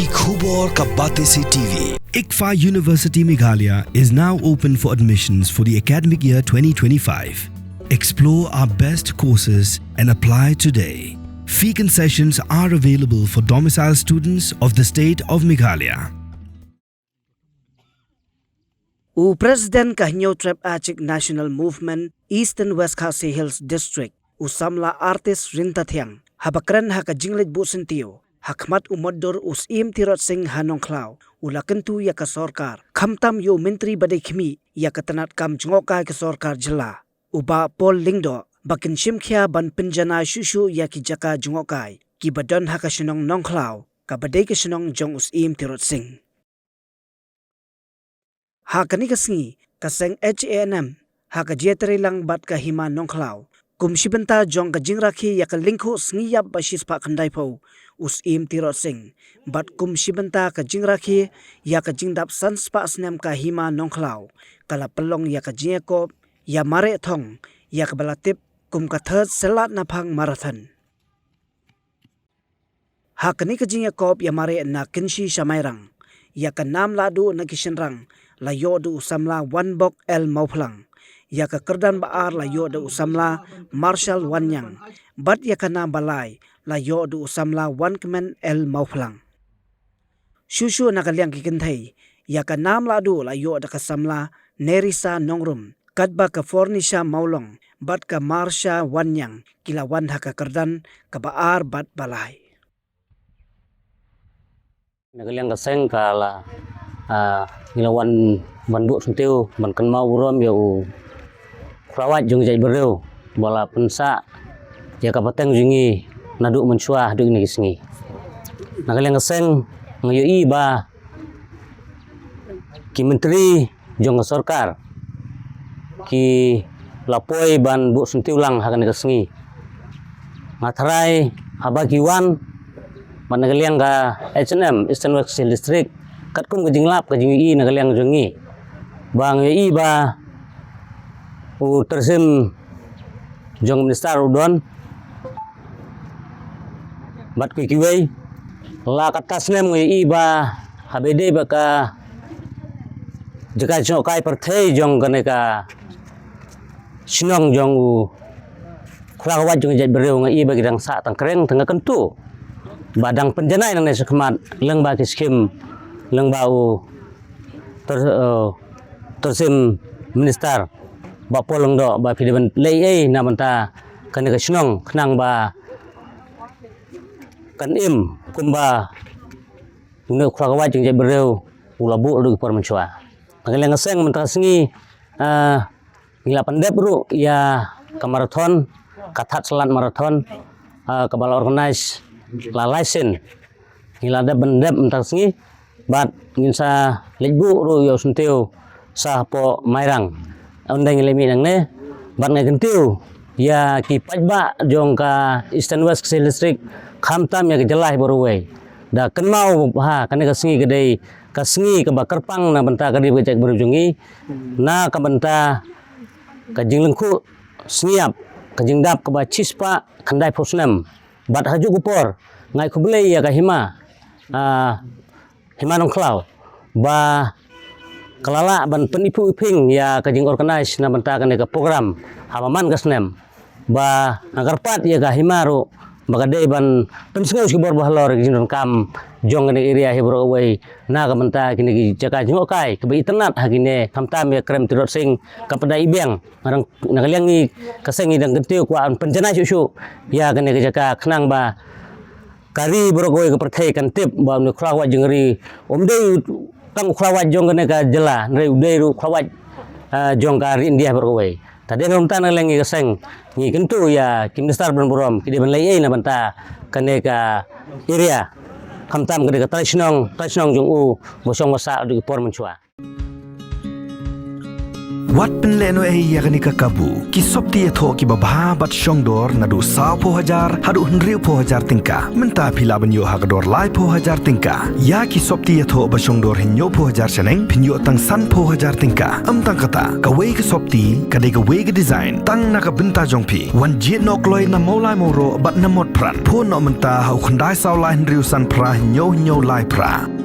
की खूब और कब्बाते से TV. ICFA University Meghalaya is now open for admissions for the academic year 2025. Explore our best courses and apply today. Fee concessions are available for domicile students of the state of Meghalaya. U President Kahnyo Trap Achik National Movement East and West Khasi Hills District U Samla Artist Rinta Thiang Habakran Haka Jinglit Busentio Hakmat Umodur Us Im Tirot Singh Hanong Klau Ulakentu Yaka Sorkar Kamtam Yo Menteri Badai Khmi Yaka Tanat Kam Jengokai ke Sorkar Jela Uba Paul Lingdo Bakin Shimkhia Ban Pinjana Shushu Yaki Jaka Jengokai Ki Badon Haka Shinong Nong Klau Ka Badai ke Shinong Jong Us Im Tirot Singh Hakani kasngi kaseng HANM haka jeteri lang bat ka hima nongklau kum shibenta jong ka jingrakhi ya ka lingkho sngi yap bashis pa khandai pho us im tirot sing bat kum shibenta ka jingrakhi ya ka jingdap sans pa snem ka hima nongklau kala pelong ya ka jeko ya mare thong ya ka balatip kum ka third selat naphang marathon hakani ka jingekop ya mare na kinshi shamairang ya ka nam ladu na kishenrang la yodu samla wan bok el mauplang ya ka kerdan baar la yodu samla marshal wanyang bat ya kana balai la yodu samla wan kemen el mauplang shushu nakaliang kikenthai ya ka nam la du la yodu ka samla nerisa nongrum kadba ka fornisha maulong bat ka marsha wanyang kila wan haka kerdan ka baar bat balai nakaliang ka seng kala Gilawan banduk sentiu ban kan mau rom ya u krawat jung jai bereu bala pensa ya kapateng jungi naduk mensuah duk ni kisngi nakaliang seng ngayo i ba ki menteri jong sorkar ki lapoi ban bu sentiu lang hakan kisngi matrai haba kiwan ban nakaliang ka HNM Eastern West District kat kum ke jinglap ke jingi na kaliang jungi bang i ba u tersim jong minister udon bat ku kiwei la katas nem i ba habede ba ka jaka jokai perthei jong kane ka sinong jong u khrawat jong jat bereu ngai ba gidang sa tangkreng tengah kentu badang penjanai nang sekmat leng ba ki skim leng bau tersim minister ba polong do ba pideban lei na banta kan ka snong knang ba kan im kumbaune khrawa jeng je bereu ulabu lu por menchua ngaleng seng menta sengi ngila pandep ru ya ka marathon kathat selat marathon ka bala organize la license ngila da bendep menta sengi bat nginsa lejbu ru yo sentiu sah po mairang undang lemi nang ne bat ngai kentiu ya ki pajba jong ka Eastern West District khamtam ya kejelah borwei da kenmau ha kan ka sengi gedei ka sengi ka bakarpang na benta ka di becek berujungi na ka benta ka jinglengku sengiap ka jingdap ka ba cispa khandai posnem bat haju kupor ngai kubelei ya ka hima Himanong Klau ba kelala ban penipu iping ya kajing organize na benta kan ka program hamaman kasnem ba agar pat ya ka himaru bagade ban pensengau ki bor bahlor jindon kam jong ne area hebro away na ka benta kini jaka jingokai ke internet hagine kamtam ya krem tirot sing kapada ibeng marang nakaliang ni kasengi dang gentiu kwa penjana susu ya kan ka jaka khnang ba kari borogoi ke perthai kan tip ba ne khrawat jengri omdei tang khrawat jong ne ka jela nrei udei ru khrawat jong ka ri india borogoi tade nom tan lengi ka seng ni kentu ya kimnistar ban borom ki de ban lei na banta kan ka area kamtam ke ka taisnong jong u bosong wasa du por menchua Wat penleno ya gani kakabu. Ki sopti etho ki babha bat shongdor nadu sao po hajar hadu hendriu po hajar tingka. Menta pila banyo hagador lai po hajar tingka. Ya ki sopti etho ba shongdor hinyo po hajar seneng pinyo tang san po hajar tingka. Tang kata kawe ke sopti kadai kawe ke design tang naka benta jongpi. Wan jit nok loi na molai moro bat namot pran. Po no menta hau khandai sao lai hendriu san pra hinyo lai pra.